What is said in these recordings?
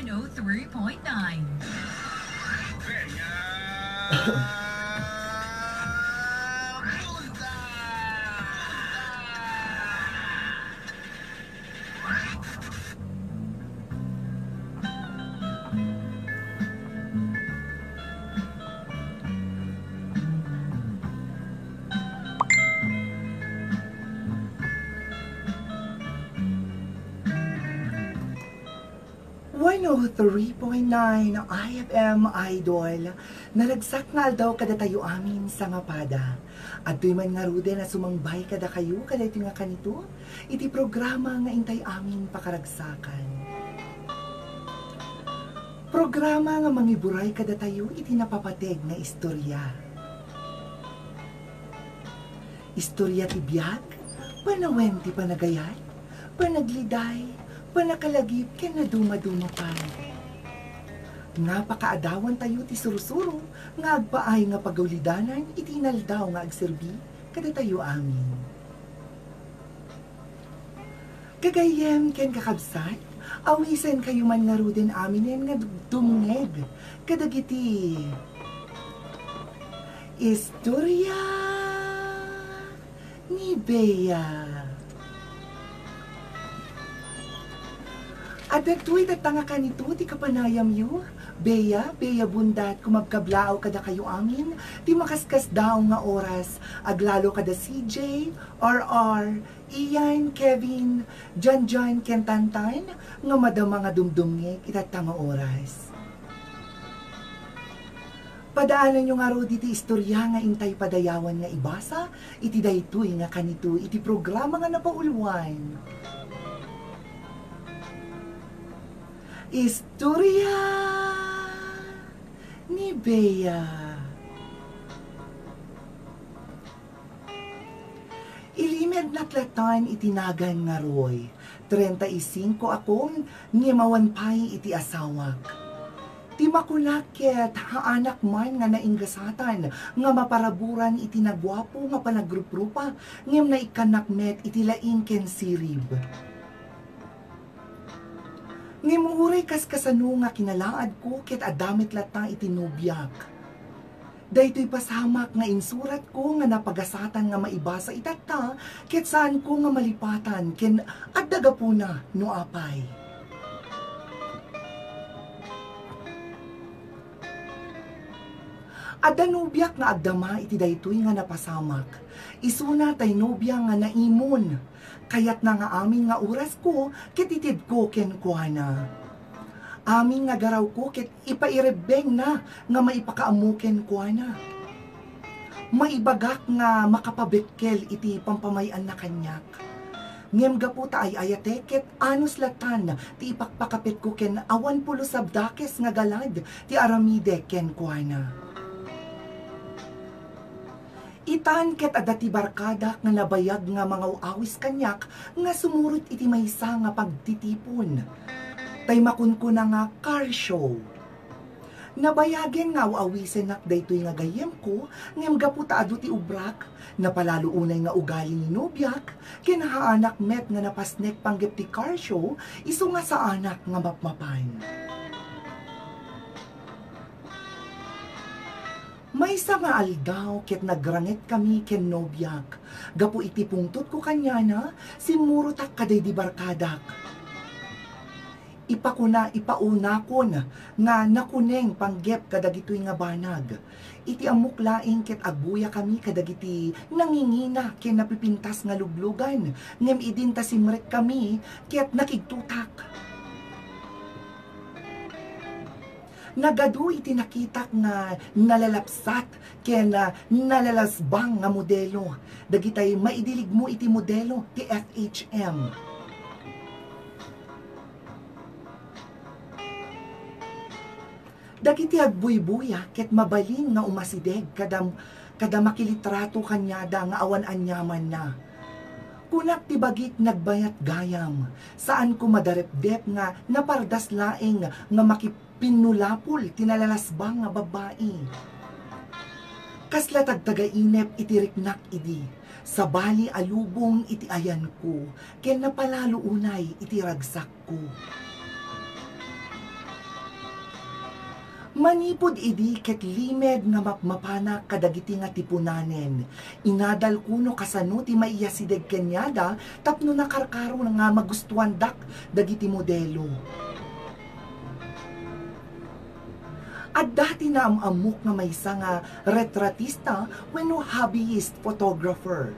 103.9. Bueno, 3.9 IFM Idol. Naragsak nga daw kada tayo amin sa ngapada. At tuy man nga rude na sumangbay kada kayo, kada ito nga kanito, iti programa nga intay amin pakaragsakan. Programa nga mangiburay kada tayo, iti napapateg nga istorya. Istorya ti biyag, panawen ti panagayat, panagliday, panakalagip ken na duma-duma pa. Nga pakaadawan tayo ti surusuro, nga agpaay nga pagaulidanan, itinaldaw nga agserbi, kada tayo amin. Kagayem ken kakabsat, awisen kayo man nga ruden aminen nga dumungeg, kadagiti. Istorya ni Bea. At dagtoy tatanga ka nito, ti kapanayam yu, Bea bundat, kumagkablao kada kayo amin, ti makaskas daw nga oras, aglalo kada CJ, RR, Ian, Kevin, John, Kentantan, nga madama nga dumdumngi, itatanga oras. Padaanan nyo nga ro diti istorya nga intay padayawan nga ibasa, iti daytoy nga kanito, iti programa nga napaulwan. Istorya ni Bea. Ilimed na tlatan itinagan nga roy. 35 akong ngimawan pay iti asawak. Ti makunak ket haanak man nga nainggasatan nga maparaburan iti nagwapo nga panagruprupa ngem na ikanakmet iti laing ken sirib. Ngimuhuray kas kasano nga kinalaad ko ket adamit latang itinubyak. Daytoy pasamak nga insurat ko nga napagasatan nga maibasa itata ket saan ko nga malipatan ken addaga po na no apay. Adda nubyak nga agdama iti daytoy nga napasamak. Isuna tay nubya nga naimon. Kayat na nga amin nga oras ko, ket itid ko ken kuana. Amin nga garaw ko, ket ipairebeng na, nga maipakaamuken kuana. Maibagak nga makapabekkel iti pampamayan na kanyak. Ngem gaputa ay ayate, ket anos latan, ti ipakpakapit ko ken awan pulo sabdakes nga galad, ti aramide ken kuana. Itan ket adati barkada nga nabayag nga mga uawis kanyak nga sumurot iti maysa nga pagtitipon. Tay makunko na nga car show. Nabayagen nga uawisen nak daytoy nga gayem ko ngem gaputa adu ti ubrak napalalo unay nga ugali ni nobyak kinahaanak met nga napasnek panggep ti car show isu nga sa anak nga mapmapan. May nga aldaw ket nagrangit kami ken nobyak. Gapu iti pungtot ko kanya na, simurutak kaday di barkadak. Ipauna ko na, nga nakuneng panggep kadagitoy nga banag. Iti amuklaing ket agbuya kami kadagiti nangingina ken napipintas nga luglugan. Ngem idin ta simrek kami ket nakigtutak. Nagadu iti nakitak nga nalalapsat ken nalalasbang nga modelo. Dagitay maidilig mo iti modelo ti FHM. Dagiti agbuy-buya ket mabalin nga umasideg kada makilitrato kanyada nga awan anyaman na. Kunak ti bagik nagbayat gayam, saan ko madarepdep nga napardas laeng nga makipinulapol tinalalasbang nga babae. Kasla tagtagainep iti riknak idi, sa bali alubong iti ayan ko, ken napalalo unay iti ragsak ko. Manipod idi ket limed nga mapmapana kadagiti nga tipunanen. Inadal kuno kasano ti maiyasideg kenyada tapno nakarkaro na nga magustuhan dak dagiti modelo. At dati na amok nga maysa nga retratista wenno hobbyist photographer.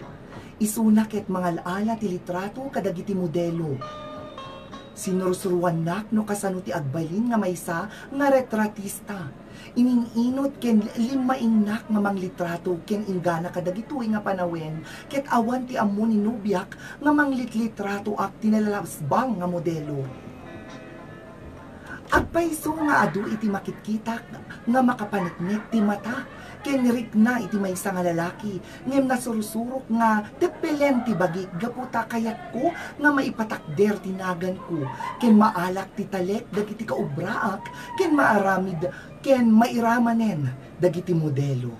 Isuna ket mga laala ti litrato kadagiti modelo. Sinursuruan nak no kasano ti agbalin nga maysa nga retratista. Ininginot ken limaingnak nga manglitrato ken ingana kadagitoy nga panawen ket awan ti ammo ni nobyak nga manglitlitrato ak tinalalabsbang nga modelo. Agpaiso nga adu iti makitkitak nga makapaniknik ti mata ken rikna iti maysa nga lalaki ngem nasursurok nga tepelen ti bagik gaputa kayat ko nga maipatakder tinagan ko ken maalak ti talek dagiti kaubraak ken maaramid ken mairamanen dagiti modelo.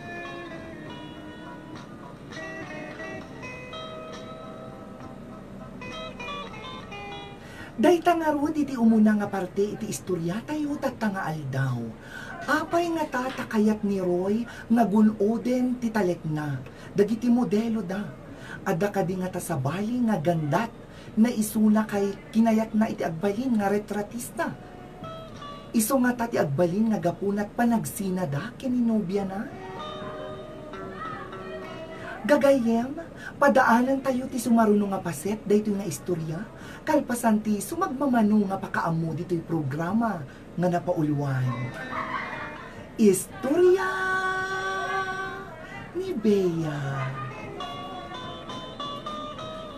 Dayta nga rod iti umuna nga parte iti istorya tayo nga aldaw. Apay nga tatakayat ni Roy nga gunoden ti talek na. Dagiti modelo da. Adda kadi nga tasabali nga gandat na isuna kay kinayat na iti agbalin nga retratista. Iso nga tati agbalin nga gapunat panagsina da kininobya na. Gagayem, padaanan tayo ti sumaruno nga paset dayto nga istorya. Kalpasan ti sumagmamano nga pakaammo dito'y programa nga napauluan. Istorya ni Bea.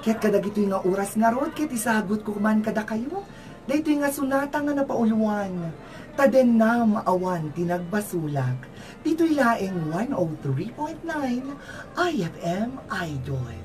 Ket kadagito'y nga oras nga rod, ket isagot ko man kada kayo. Dayto'y nga sunata nga napauluan. Taden na maawan tinagbasulak. Dito'y laeng 103.9 IFM Idol.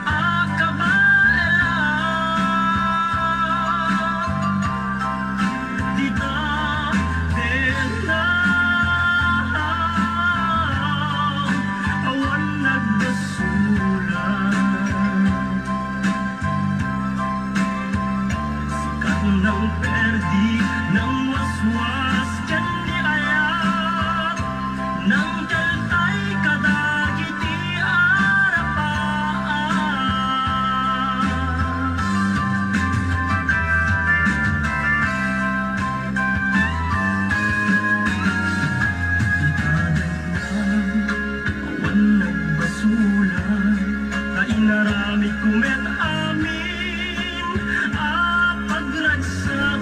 Akaba kumet amin pagragsakan.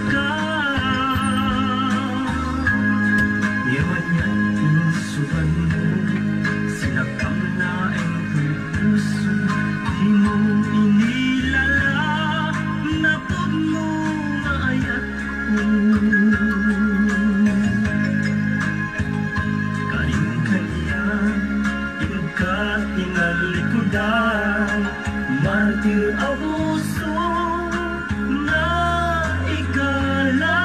Yaman niya insuban mo, sinakam na ang puso, di mo inilala, napod mo maayat ko. Kaling-kaya, ikatingal likodan, martir abuso na igala.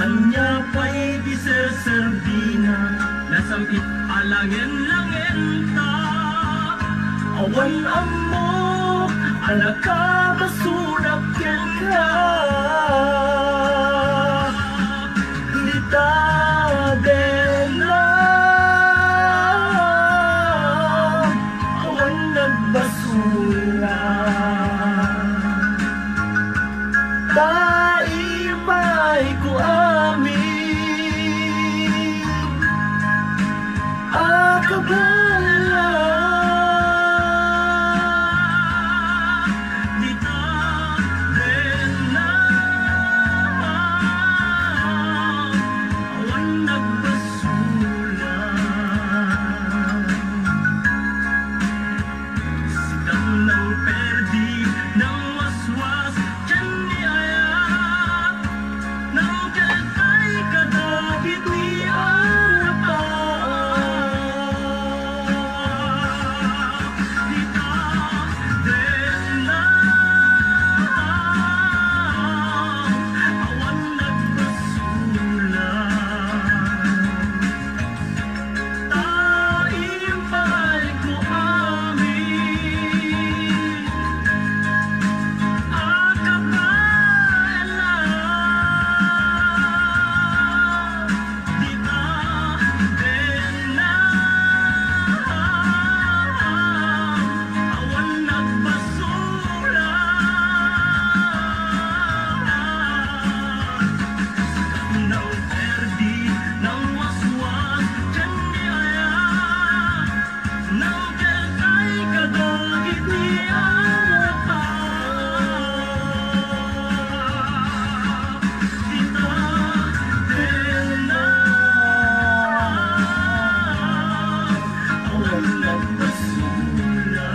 Anya pa'y di serbina, nasampit alangen-langen ta. Awan amok, alaka basunak yan ka. Dita bena, awan nagbasura. Taipay ko amin, akabala. Dita bena, awan nagbasura. Sikam ng perdi, ng waswas, tiyan ni ayat, ng kalkay kadagit ni arapan. Dita bena, awan nagbasura. Ta'impay ko amin, akabala. Dita bena, awan nagbasura. Ng perdi, ng waswas, tiyan ni ayat, ng kalkay kadagit ni arapan. Dita bena, awan nagbasura.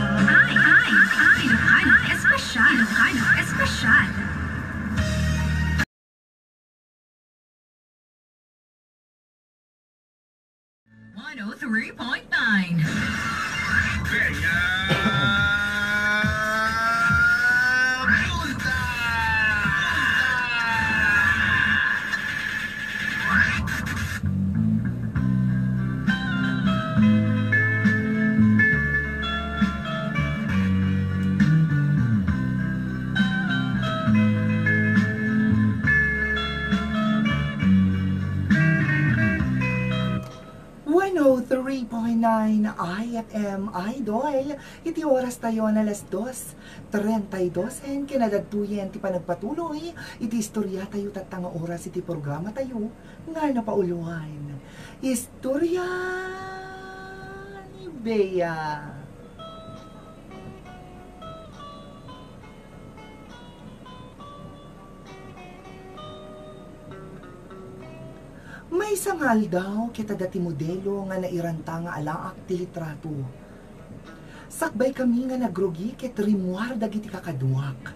Ilocano Espesyal. Ilocano Espesyal. 103.9. IFM Idol. Iti oras tayo na alas 2:32 en kinadagtuyen ti panagpatuloy iti istorya tayo tatanga oras iti programa tayo nga napauluhan. Istorya ni Bea. May sangal daw kita dati modelo nga nairanta nga alaak ti litrato. Sakbay kami nga nagrugi ket rimuar dagiti kakaduak.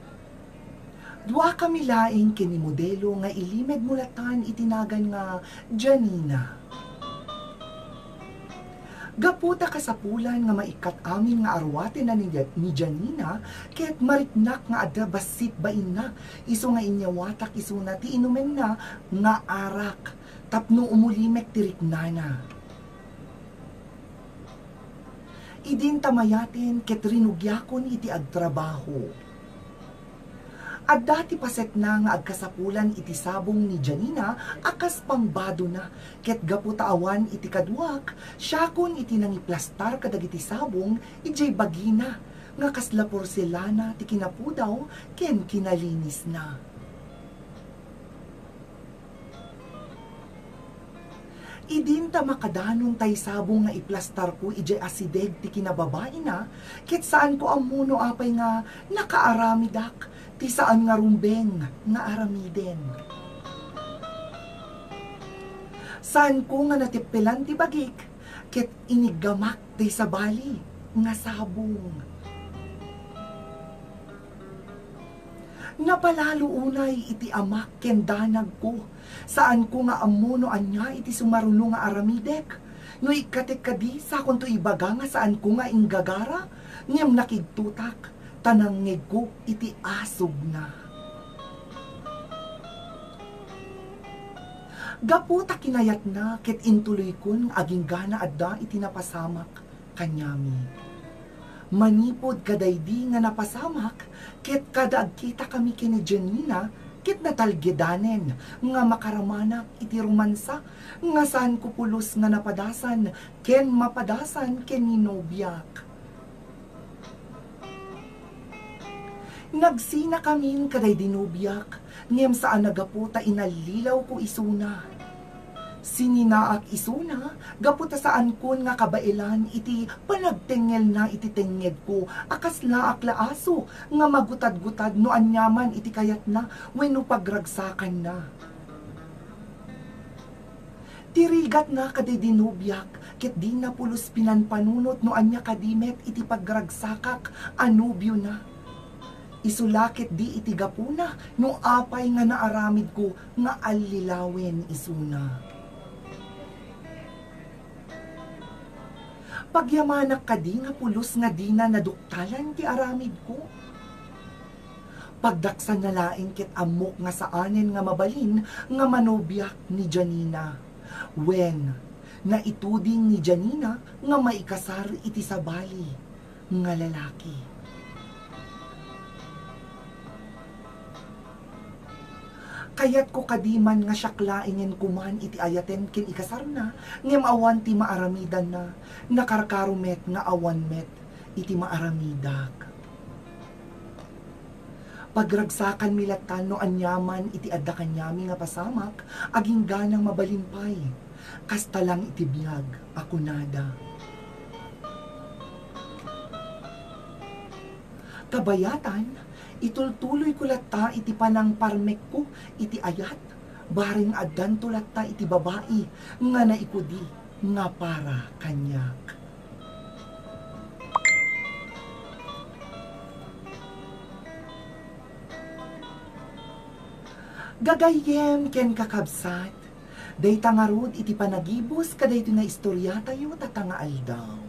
Dua kami laing kini modelo nga ilimed mulatan itinagan nga Janina. Gaputa kasapulan nga maikat amin nga arwate na ni Janina ket maritnak nga adda basit bain na iso nga inyawatak iso na ti inumen na nga arak tapno umulimek tiriknana. Idin tamayaten ket rinugyakon iti agtrabaho. At dati paset na nga agkasapulan iti sabong ni Janina akas pangbado na ket gaputa awan iti kaduak syakon iti nangiplastar kadagiti sabong ijay bagina nga kasla porselana ti kinapudaw ken kinalinis na. Idin ta makadanon tay sabong nga iplastar ko ijay asideg ti kinababae na, ket saan ko amuno apay nga nakaaramidak, ti saan nga rumbeng nga aramiden. Saan ko nga natipilan ti bagik, ket inigamak ti sabali nga sabong. Napalalo unay iti amak ken danag ko, saan ko nga amuno anya iti sumaruno nga aramidek, no ikatek kadi sa kunto ibaga nga saan ko nga inggagara, ngem nakigtutak, tanangeg ko iti asog na. Gaputa kinayat na, ket intuloy kun aging gana adda iti napasamak kanyami. Manipod kadaydi nga napasamak, ket kada agkita kami kini Janina, ket natalgedanen, nga makaramanak iti romansa, nga saan ko pulos nga napadasan, ken mapadasan ken ninobyak. Nagsina kamin kaday dinobyak, ngem saan nagaputa inalilaw ko isuna. Sininaak isuna, gaputa saan kun nga kabailan iti panagtengel na iti tenged ko, akas laak laaso, nga magutad-gutad no anyaman iti kayat na, wenno pagragsakan na. Tirigat na kaday dinubyak, ket di na pulos pinanpanunot no anya kadimet iti pagragsakak, anubyo na. Isulakit di iti gapuna, no apay nga naaramid ko, nga alilawen isuna. Pagyamanak kadi nga pulos nga di na naduktalan ti aramid ko. Pagdaksan na lain ket amok nga saanen nga mabalin nga manobyak ni Janina. Wen, naituding ni Janina nga maikasar iti sabali nga lalaki. Kayat ko kadiman nga syaklaingen kuman iti ayaten ken ikasar na, ngem awan ti maaramidan na, nakarkarumet nga awan met iti maaramidak. Pagragsakan milatan no anyaman iti adda kanyami nga pasamak, aging ganang mabalimpay, kasta lang iti biyag ako nada. Kabayatan, itultuloy ko latta iti panang parmek ko iti ayat, baring addan tulatta iti babae nga naikudi nga para kanyak. Gagayem ken kakabsat, day tangarod iti panagibos kaday ito na istorya tayo tatanga aldaw.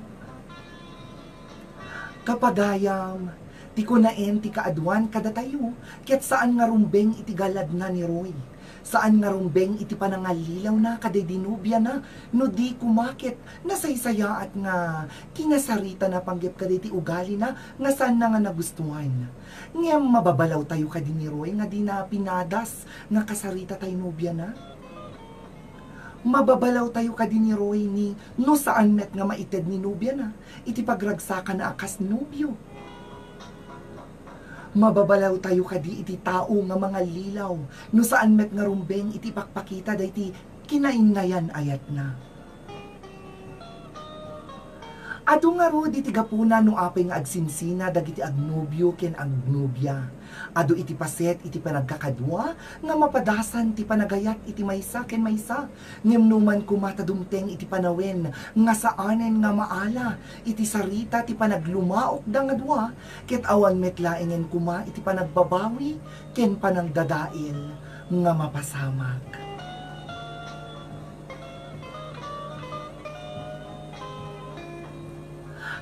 Kapagayam, ti kunaen ti kaadwan kada tayo, ket saan nga rumbeng iti galad na ni Roy. Saan nga rumbeng iti panangalilaw na kaday dinubya na, no di kumakit, nasaysaya at nga kinasarita na panggip kaday ti ugali na, nga saan na nga nagustuhan. Ngem mababalaw tayo kadi ni Roy, nga di na pinadas, nga kasarita tayo nubya na. Mababalaw tayo kadi ni Roy ni, no saan met nga maited ni nubya na, iti pagragsakan na akas nubyo. Mababalaw tayo kadi iti tao nga mga lilaw, no saan met nga rumbeng iti pakpakita da iti kinaingayan ayat na. Adu nga ro iti gapuna no apay nga agsinsina dagiti agnobyo ken agnobya. Adu iti paset iti panagkakadwa nga mapadasan ti panagayat iti maysa ken maysa. Ngem numan kumatadumteng iti panawen nga saanen nga maala iti sarita ti panaglumaok da nga dua, ket awan metlaengen kuma iti panagbabawi ken panagdadail nga mapasamak.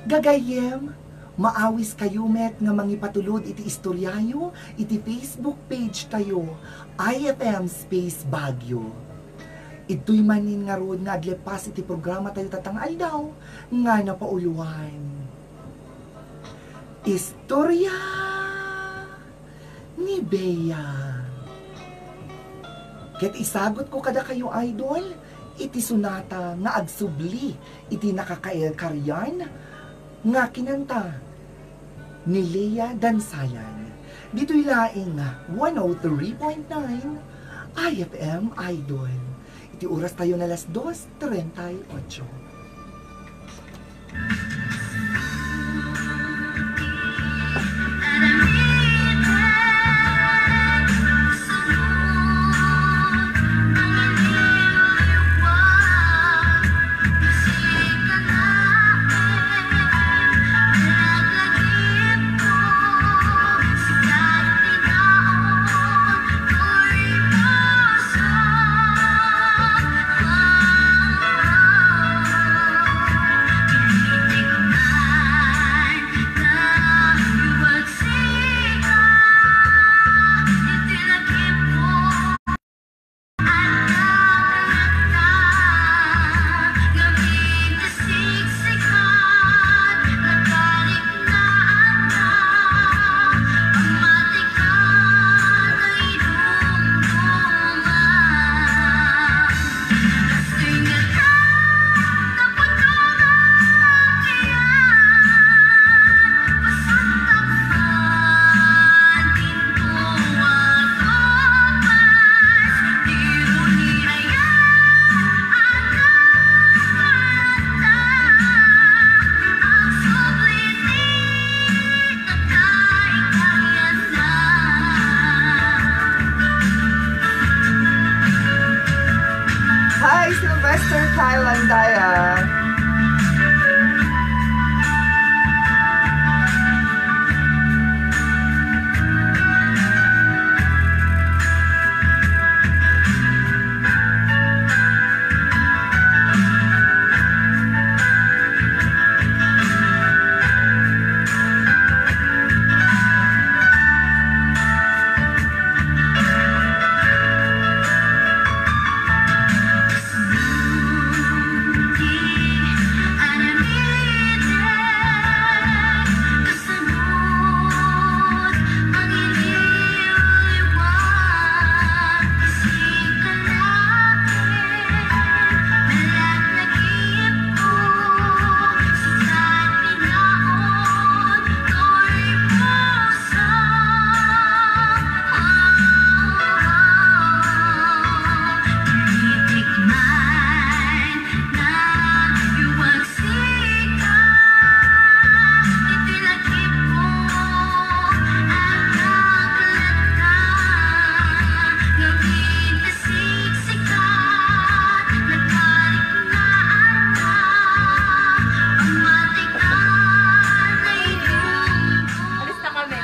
Gagayem, maawis kayo met nga mangipatulod iti istoryayo, iti Facebook page tayo, IFM Space Baguio. Ito'y manin nga rood nga aglepas iti programa tayo tatangal daw, nga napauluan. Istorya ni Bea. Ket isagot ko kada kayo idol, iti sunata nga agsubli, iti nakakaelkaryan, nga kinanta ni Lea Dansalan. Dito'y laing 103.9 IFM Idol. Iti oras tayo na las 2:38. Hi, Sylvester Thailandaya.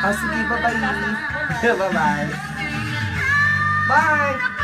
Sige, bye-bye. Bye-bye. Bye!